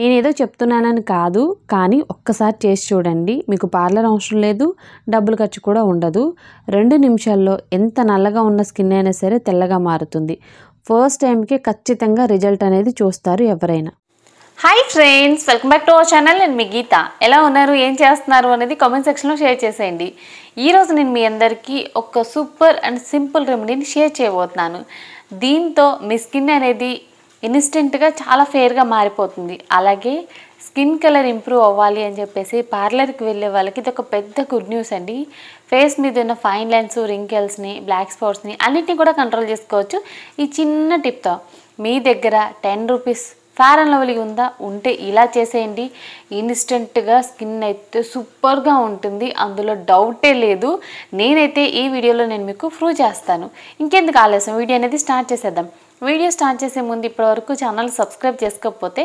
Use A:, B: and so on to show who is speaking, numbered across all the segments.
A: నేనేదో చెప్తున్నానని కాదు, కానీ ఒక్కసారి చేసి చూడండి. మీకు పార్లర్ అవసరం లేదు, డబ్బులు ఖర్చు కూడా ఉండదు. 2 నిమిషాల్లో ఎంత నల్లగా ఉన్న స్కిన్ అయినా సరే తెల్లగా మారుతుంది. ఫస్ట్ టైంకి ఖచ్చితంగా రిజల్ట్ అనేది చూస్తారు ఎవరైనా.
B: Hi friends, welcome back to our channel. నేను మీ గీత. ఎలా ఉన్నారు, ఏం చేస్తున్నారు అనేది కామెంట్ సెక్షన్లో షేర్ చేసేయండి. ఈరోజు నేను మీ అందరికీ ఒక సూపర్ అండ్ సింపుల్ రెమెడీని షేర్ చేయబోతున్నాను. దీంతో మీ స్కిన్ అనేది ఇన్స్టెంట్గా చాలా ఫేర్గా మారిపోతుంది. అలాగే స్కిన్ కలర్ ఇంప్రూవ్ అవ్వాలి అని చెప్పేసి పార్లర్కి వెళ్ళే వాళ్ళకి ఇది ఒక పెద్ద గుడ్ న్యూస్ అండి. ఫేస్ మీద ఉన్న ఫైన్ లైన్స్, రింకిల్స్ని, బ్లాక్ స్పాట్స్ని అన్నిటిని కూడా కంట్రోల్ చేసుకోవచ్చు ఈ చిన్న టిప్తో. మీ దగ్గర 10 రూపీస్ ఫేర్ అండ్ లవ్లీ ఉంటే ఇలా చేసేయండి. ఇన్స్టెంట్గా స్కిన్ అయితే సూపర్గా ఉంటుంది, అందులో డౌటే లేదు. నేనైతే ఈ వీడియోలో నేను మీకు ప్రూవ్ చేస్తాను. ఇంకెందుకు ఆలస్యం, వీడియో అనేది స్టార్ట్ చేసేద్దాం. వీడియో స్టార్ట్ చేసే ముందు ఇప్పటివరకు ఛానల్ సబ్స్క్రైబ్ చేసుకోకపోతే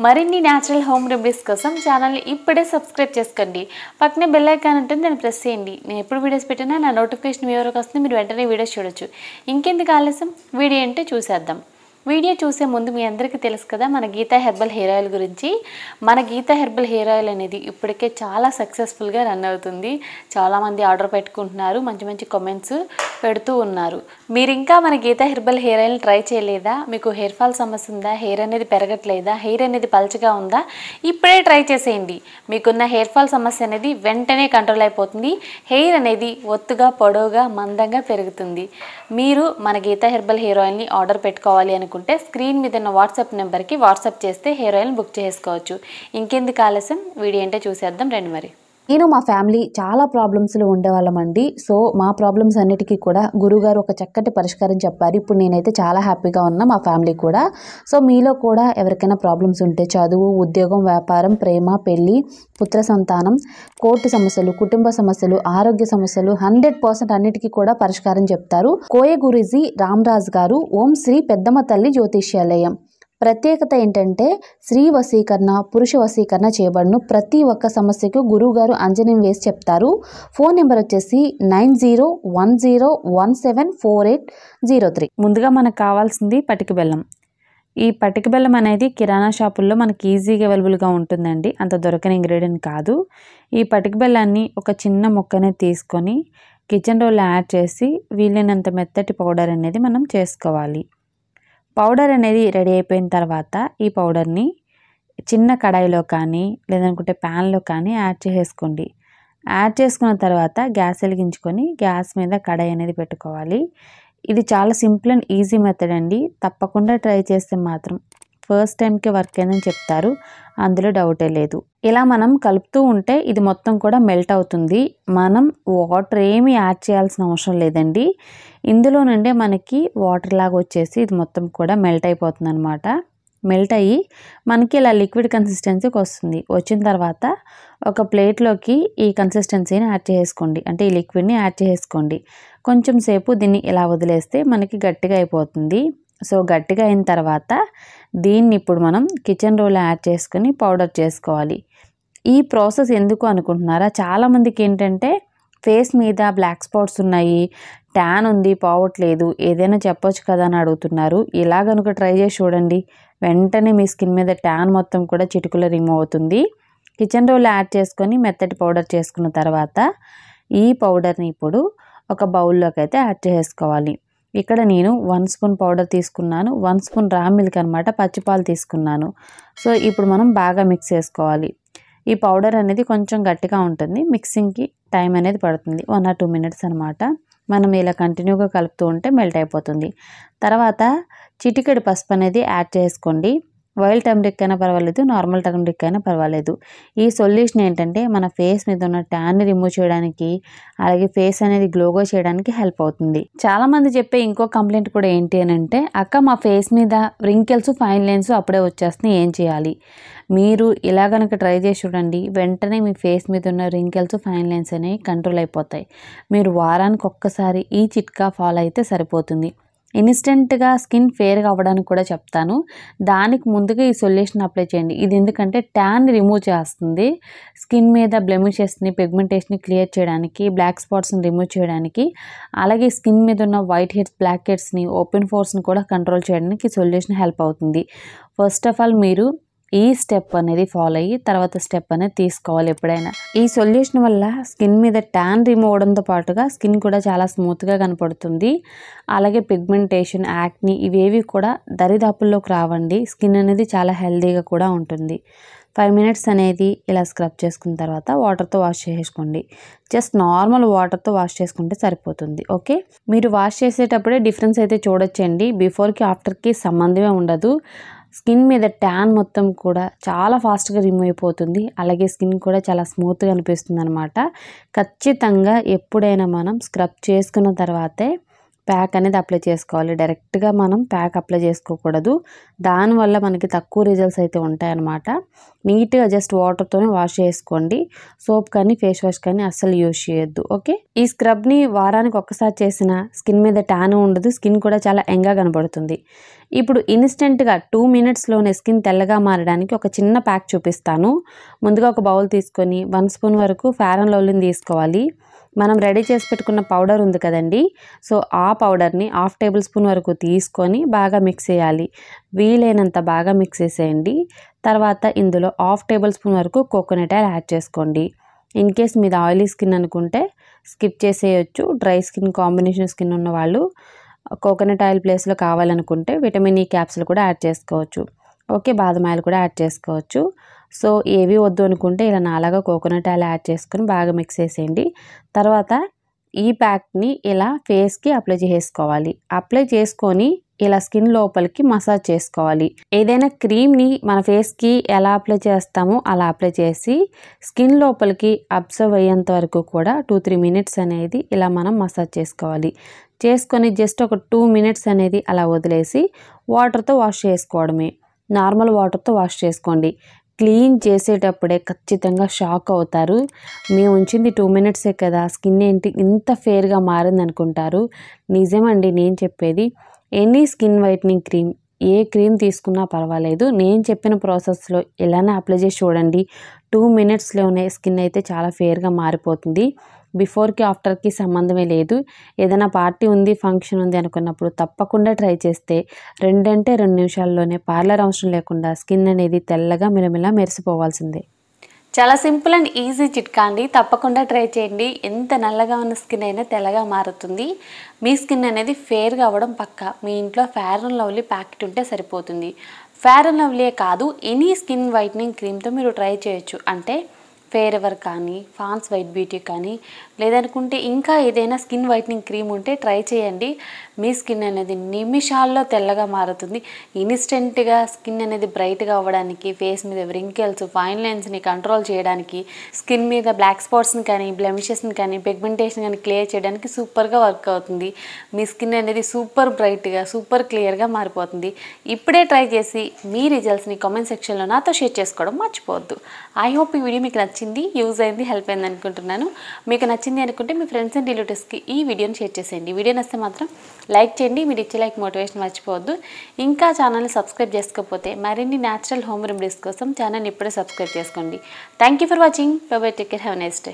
B: మరిన్ని న్యాచురల్ హోమ్ రెమెడీస్ కోసం ఛానల్ని ఇప్పుడే సబ్స్క్రైబ్ చేసుకోండి. పక్కనే బెల్ ఐకాన్ ఉంటుంది, దాన్ని ప్రెస్ చేయండి. నేను ఎప్పుడు వీడియోస్ పెట్టినా నా నోటిఫికేషన్ మీ వరకు వస్తుంది, మీరు వెంటనే వీడియోస్ చూడొచ్చు. ఇంకెందుకు ఆలస్యం, వీడియో ఏంటో చూసేద్దాం. వీడియో చూసే ముందు మీ అందరికీ తెలుసు కదా మన గీతా హెర్బల్ హెయిర్ ఆయిల్ గురించి. మన గీతా హెర్బల్ హెయిర్ ఆయిల్ అనేది ఇప్పటికే చాలా సక్సెస్ఫుల్గా రన్ అవుతుంది. చాలామంది ఆర్డర్ పెట్టుకుంటున్నారు, మంచి మంచి కామెంట్స్ పెడుతూ ఉన్నారు. మీరు ఇంకా మన గీతా హెర్బల్ హెయిర్ ఆయిల్ని ట్రై చేయలేదా? మీకు హెయిర్ ఫాల్ సమస్య ఉందా? హెయిర్ అనేది పెరగట్లేదా? హెయిర్ అనేది పల్చగా ఉందా? ఇప్పుడే ట్రై చేసేయండి. మీకున్న హెయిర్ ఫాల్ సమస్య అనేది వెంటనే కంట్రోల్ అయిపోతుంది. హెయిర్ అనేది ఒత్తుగా, పొడవుగా, మందంగా పెరుగుతుంది. మీరు మన గీతా హెర్బల్ హెయిర్ ఆయిల్ని ఆర్డర్ పెట్టుకోవాలి అనుకుంటే స్క్రీన్ మీద ఉన్న వాట్సాప్ నెంబర్కి వాట్సాప్ చేస్తే హెయిర్ ఆయిల్ని బుక్ చేసుకోవచ్చు. ఇంకెందుకు ఆలస్యం, వీడియో ఏంటో చూసేద్దాం రండి. మరి
A: నేను మా ఫ్యామిలీ చాలా ప్రాబ్లమ్స్లో ఉండేవాళ్ళమండి. సో మా ప్రాబ్లమ్స్ అన్నిటికీ కూడా గురువుగారు ఒక చక్కటి పరిష్కారం చెప్పారు. ఇప్పుడు నేనైతే చాలా హ్యాపీగా ఉన్నా, మా ఫ్యామిలీ కూడా. సో మీలో కూడా ఎవరికైనా ప్రాబ్లమ్స్ ఉంటే, చదువు, ఉద్యోగం, వ్యాపారం, ప్రేమ, పెళ్ళి, పుత్ర సంతానం, కోర్టు సమస్యలు, కుటుంబ సమస్యలు, ఆరోగ్య సమస్యలు 100% అన్నిటికీ కూడా పరిష్కారం చెప్తారు కోయ గురూజీ రామరాజ్ గారు, ఓం శ్రీ పెద్దమ్మ తల్లి జ్యోతిష్యాలయం. ప్రత్యేకత ఏంటంటే స్త్రీ వశీకరణ, పురుష వశీకరణ చేయబడును. ప్రతి ఒక్క సమస్యకు గురువుగారు అంజనం వేసి చెప్తారు. ఫోన్ నెంబర్ వచ్చేసి 9010174803. ముందుగా మనకు కావాల్సింది పటిక బెల్లం. ఈ పటిక బెల్లం అనేది కిరాణా షాపుల్లో మనకి ఈజీగా అవైలబుల్గా ఉంటుందండి, అంత దొరకని ఇంగ్రీడియంట్ కాదు. ఈ పటిక బెల్లాన్ని ఒక చిన్న ముక్కనే తీసుకొని కిచెన్ రోల్లో యాడ్ చేసి వీలైనంత మెత్తటి పౌడర్ అనేది మనం చేసుకోవాలి. పౌడర్ అనేది రెడీ అయిపోయిన తర్వాత ఈ పౌడర్ని చిన్న కడాయిలో కానీ లేదనుకుంటే ప్యాన్లో కానీ యాడ్ చేసేసుకోండి. యాడ్ చేసుకున్న తర్వాత గ్యాస్ వెలిగించుకొని గ్యాస్ మీద కడాయి అనేది పెట్టుకోవాలి. ఇది చాలా సింపుల్ అండ్ ఈజీ మెథడ్ అండి. తప్పకుండా ట్రై చేస్తే మాత్రం ఫస్ట్ టైంకి వర్క్ అయిందని చెప్తారు, అందులో డౌటే లేదు. ఇలా మనం కలుపుతూ ఉంటే ఇది మొత్తం కూడా మెల్ట్ అవుతుంది. మనం వాటర్ ఏమీ యాడ్ చేయాల్సిన అవసరం లేదండి. ఇందులో నుండే మనకి వాటర్ లాగా వచ్చేసి ఇది మొత్తం కూడా మెల్ట్ అయిపోతుంది అనమాట. మెల్ట్ అయ్యి మనకి ఇలా లిక్విడ్ కన్సిస్టెన్సీకి వస్తుంది. వచ్చిన తర్వాత ఒక ప్లేట్లోకి ఈ కన్సిస్టెన్సీని యాడ్ చేసుకోండి, అంటే ఈ లిక్విడ్ని యాడ్ చేసుకోండి. కొంచెం సేపు దీన్ని ఇలా వదిలేస్తే మనకి గట్టిగా అయిపోతుంది. సో గట్టిగా అయిన తర్వాత దీన్ని ఇప్పుడు మనం కిచెన్ రోల్లో యాడ్ చేసుకొని పౌడర్ చేసుకోవాలి. ఈ ప్రాసెస్ ఎందుకు అనుకుంటున్నారా? చాలామందికి ఏంటంటే ఫేస్ మీద బ్లాక్ స్పాట్స్ ఉన్నాయి, ట్యాన్ ఉంది, పోవట్లేదు, ఏదైనా చెప్పొచ్చు కదా అని అడుగుతున్నారు. ఇలా కనుక ట్రై చేసి చూడండి, వెంటనే మీ స్కిన్ మీద ట్యాన్ మొత్తం కూడా చిటికలో రిమూవ్ అవుతుంది. కిచెన్ రోల్లో యాడ్ చేసుకొని మెత్తటి పౌడర్ చేసుకున్న తర్వాత ఈ పౌడర్ని ఇప్పుడు ఒక బౌల్లోకి అయితే యాడ్ చేసుకోవాలి. ఇక్కడ నేను 1 స్పూన్ పౌడర్ తీసుకున్నాను, 1 స్పూన్ రా మిల్క్ అనమాట, పచ్చిపాలు తీసుకున్నాను. సో ఇప్పుడు మనం బాగా మిక్స్ చేసుకోవాలి. ఈ పౌడర్ అనేది కొంచెం గట్టిగా ఉంటుంది, మిక్సింగ్కి టైం అనేది పడుతుంది, 1 or 2 minutes అనమాట. మనం ఇలా కంటిన్యూగా కలుపుతూ ఉంటే మెల్ట్ అయిపోతుంది. తర్వాత చిటికెడు పసుపు అనేది యాడ్ చేసుకోండి. వైల్డ్ టర్మరిక్ అయినా పర్వాలేదు, నార్మల్ టర్మరిక్ అయినా పర్వాలేదు. ఈ సొల్యూషన్ ఏంటంటే మన ఫేస్ మీద ఉన్న ట్యాన్ని రిమూవ్ చేయడానికి, అలాగే ఫేస్ అనేది గ్లోగా చేయడానికి హెల్ప్ అవుతుంది. చాలామంది చెప్పే ఇంకో కంప్లైంట్ కూడా ఏంటి అని అంటే, అక్క మా ఫేస్ మీద రింకిల్స్, ఫైన్ లైన్స్ అప్పుడే వచ్చేస్తున్నాయి, ఏం చేయాలి? మీరు ఇలా కనుక ట్రై చేసి చూడండి, వెంటనే మీ ఫేస్ మీద ఉన్న రింకిల్స్, ఫైన్ లైన్స్ అనేవి కంట్రోల్ అయిపోతాయి. మీరు వారానికి ఒక్కసారి ఈ చిట్కా ఫాలో అయితే సరిపోతుంది. ఇన్స్టెంట్గా స్కిన్ ఫేర్గా అవ్వడానికి కూడా చెప్తాను. దానికి ముందుగా ఈ సొల్యూషన్ అప్లై చేయండి. ఇది ఎందుకంటే ట్యాన్ రిమూవ్ చేస్తుంది, స్కిన్ మీద బ్లెమిషెస్ని, పిగ్మెంటేషన్ని క్లియర్ చేయడానికి, బ్లాక్ స్పాట్స్ని రిమూవ్ చేయడానికి, అలాగే స్కిన్ మీద ఉన్న వైట్ హెడ్స్, బ్లాక్ హెడ్స్ని, ఓపెన్ పోర్స్ని కూడా కంట్రోల్ చేయడానికి ఈ సొల్యూషన్ హెల్ప్ అవుతుంది. ఫస్ట్ ఆఫ్ ఆల్ మీరు ఈ స్టెప్ అనేది ఫాలో అయ్యి తర్వాత స్టెప్ అనేది తీసుకోవాలి ఎప్పుడైనా. ఈ సొల్యూషన్ వల్ల స్కిన్ మీద ట్యాన్ రిమూవ్ అవడంతో పాటుగా స్కిన్ కూడా చాలా స్మూత్గా కనపడుతుంది. అలాగే పిగ్మెంటేషన్, యాక్ని ఇవేవి కూడా దరిదాపుల్లోకి రావండి. స్కిన్ అనేది చాలా హెల్తీగా కూడా ఉంటుంది. 5 మినిట్స్ అనేది ఇలా స్క్రబ్ చేసుకున్న తర్వాత వాటర్తో వాష్ చేసుకోండి. జస్ట్ నార్మల్ వాటర్తో వాష్ చేసుకుంటే సరిపోతుంది. ఓకే, మీరు వాష్ చేసేటప్పుడే డిఫరెన్స్ అయితే చూడొచ్చండి. బిఫోర్కి ఆఫ్టర్కి సంబంధమే ఉండదు. స్కిన్ మీద ట్యాన్ మొత్తం కూడా చాలా ఫాస్ట్గా రిమూవ్ అయిపోతుంది. అలాగే స్కిన్ కూడా చాలా స్మూత్గా అనిపిస్తుంది అనమాట. ఖచ్చితంగా ఎప్పుడైనా మనం స్క్రబ్ చేసుకున్న తర్వాతే ప్యాక్ అనేది అప్లై చేసుకోవాలి. డైరెక్ట్గా మనం ప్యాక్ అప్లై చేసుకోకూడదు. దానివల్ల మనకి తక్కువ రిజల్ట్స్ అయితే ఉంటాయన్నమాట. నీట్గా జస్ట్ వాటర్తోనే వాష్ చేసుకోండి. సోప్ కానీ ఫేస్ వాష్ కానీ అస్సలు యూజ్ చేయొద్దు. ఓకే, ఈ స్క్రబ్ని వారానికి ఒక్కసారి చేసిన స్కిన్ మీద ట్యాన్ ఉండదు. స్కిన్ కూడా చాలా యంగ్గా కనబడుతుంది. ఇప్పుడు ఇన్స్టెంట్గా 2 మినిట్స్లోనే స్కిన్ తెల్లగా మారడానికి ఒక చిన్న ప్యాక్ చూపిస్తాను. ముందుగా ఒక బౌల్ తీసుకొని 1 స్పూన్ వరకు ఫెయిర్ అండ్ లవ్లీని తీసుకోవాలి. మనం రెడీ చేసి పెట్టుకున్న పౌడర్ ఉంది కదండి, సో ఆ పౌడర్ని 1/2 టేబుల్ స్పూన్ వరకు తీసుకొని బాగా మిక్స్ చేయాలి. వీలైనంత బాగా మిక్స్ చేసేయండి. తర్వాత ఇందులో 1/2 టేబుల్ స్పూన్ వరకు కోకోనట్ ఆయిల్ యాడ్ చేసుకోండి. ఇన్ కేస్ మీద ఆయిలీ స్కిన్ అనుకుంటే స్కిప్ చేసేయచ్చు. డ్రై స్కిన్, కాంబినేషన్ స్కిన్ ఉన్న వాళ్ళు కోకోనట్ ఆయిల్ ప్లేస్లో కావాలనుకుంటే విటమిన్ ఈ క్యాప్సూల్ కూడా యాడ్ చేసుకోవచ్చు. ఓకే, బాదం ఆయిల్ కూడా యాడ్ చేసుకోవచ్చు. సో ఏవి వద్దు అనుకుంటే ఇలా నాలాగా కోకోనట్ ఆయిల్ యాడ్ చేసుకొని బాగా మిక్స్ చేసేయండి. తర్వాత ఈ ప్యాక్ని ఇలా ఫేస్కి అప్లై చేసుకోవాలి. అప్లై చేసుకొని ఇలా స్కిన్ లోపలికి మసాజ్ చేసుకోవాలి. ఏదైనా క్రీమ్ని మన ఫేస్కి ఎలా అప్లై చేస్తామో అలా అప్లై చేసి స్కిన్ లోపలికి అబ్జర్వ్ అయ్యేంత వరకు కూడా 2-3 మినిట్స్ అనేది ఇలా మనం మసాజ్ చేసుకోవాలి. చేసుకొని జస్ట్ ఒక 2 మినిట్స్ అనేది అలా వదిలేసి వాటర్తో వాష్ చేసుకోవడమే. నార్మల్ వాటర్తో వాష్ చేసుకోండి. క్లీన్ చేసేటప్పుడే ఖచ్చితంగా షాక్ అవుతారు. మేము ఉంచింది 2 మినిట్సే కదా, స్కిన్ ఏంటి ఇంత ఫేర్గా మారింది అనుకుంటారు. నిజమండి నేను చెప్పేది. ఎనీ స్కిన్ వైట్నింగ్ క్రీమ్, ఏ క్రీమ్ తీసుకున్నా పర్వాలేదు, నేను చెప్పిన ప్రాసెస్లో ఇలానే అప్లై చేసి చూడండి. 2 మినిట్స్లోనే స్కిన్ అయితే చాలా ఫేర్గా మారిపోతుంది. బిఫోర్కి ఆఫ్టర్కి సంబంధమే లేదు. ఏదైనా పార్టీ ఉంది, ఫంక్షన్ ఉంది అనుకున్నప్పుడు తప్పకుండా ట్రై చేస్తే 2 నిమిషాల్లోనే పార్లర్ అవసరం లేకుండా స్కిన్ అనేది తెల్లగా మిలమిలా మెరిసిపోవాల్సిందే.
B: చాలా సింపుల్ అండ్ ఈజీ చిట్కా అండి. తప్పకుండా ట్రై చేయండి. ఎంత నల్లగా ఉన్న స్కిన్ అయినా తెల్లగా మారుతుంది. మీ స్కిన్ అనేది ఫేర్గా అవ్వడం పక్కా. మీ ఇంట్లో ఫెయిర్ అండ్ లవ్లీ ప్యాకెట్ ఉంటే సరిపోతుంది. ఫెయిర్ అండ్ లవ్లీ కాదు, ఎనీ స్కిన్ వైట్నింగ్ క్రీమ్తో మీరు ట్రై చేయొచ్చు. అంటే ఫెయిర్ ఎవర్ కానీ, పాండ్స్ వైట్ బ్యూటీ కానీ, లేదనుకుంటే ఇంకా ఏదైనా స్కిన్ వైట్నింగ్ క్రీమ్ ఉంటే ట్రై చేయండి. మీ స్కిన్ అనేది నిమిషాల్లో తెల్లగా మారుతుంది. ఇన్స్టెంట్గా స్కిన్ అనేది బ్రైట్గా అవ్వడానికి, ఫేస్ మీద వ్రింకిల్స్, ఫైన్ లైన్స్ని కంట్రోల్ చేయడానికి, స్కిన్ మీద బ్లాక్ స్పాట్స్ని కానీ, బ్లెమిషెస్ని కానీ, పిగ్మెంటేషన్ కానీ క్లియర్ చేయడానికి సూపర్గా వర్క్ అవుతుంది. మీ స్కిన్ అనేది సూపర్ బ్రైట్గా, సూపర్ క్లియర్గా మారిపోతుంది. ఇప్పుడే ట్రై చేసి మీ రిజల్ట్స్ని కామెంట్ సెక్షన్లో నాతో షేర్ చేసుకోవడం మర్చిపోవద్దు. ఐ హోప్ ఈ వీడియో మీకు నచ్చింది, యూజ్ అయింది, హెల్ప్ అయింది అనుకుంటున్నాను. మీకు నచ్చింది అనుకుంటే మీ ఫ్రెండ్స్ అండ్ రిలేటివ్స్కి ఈ వీడియోని షేర్ చేసేయండి. వీడియో నచ్చితే మాత్రం లైక్ చేయండి. మీరు ఇచ్చే లైక్ మోటివేషన్ మర్చిపోవద్దు. ఇంకా ఛానల్ని సబ్స్క్రైబ్ చేసుకోకపోతే మరిన్ని న్యాచురల్ హోమ్ రెమెడీస్ కోసం ఛానల్ని ఇప్పుడే సబ్స్క్రైబ్ చేసుకోండి. Thank you for watching. By by, take care, have a nice day.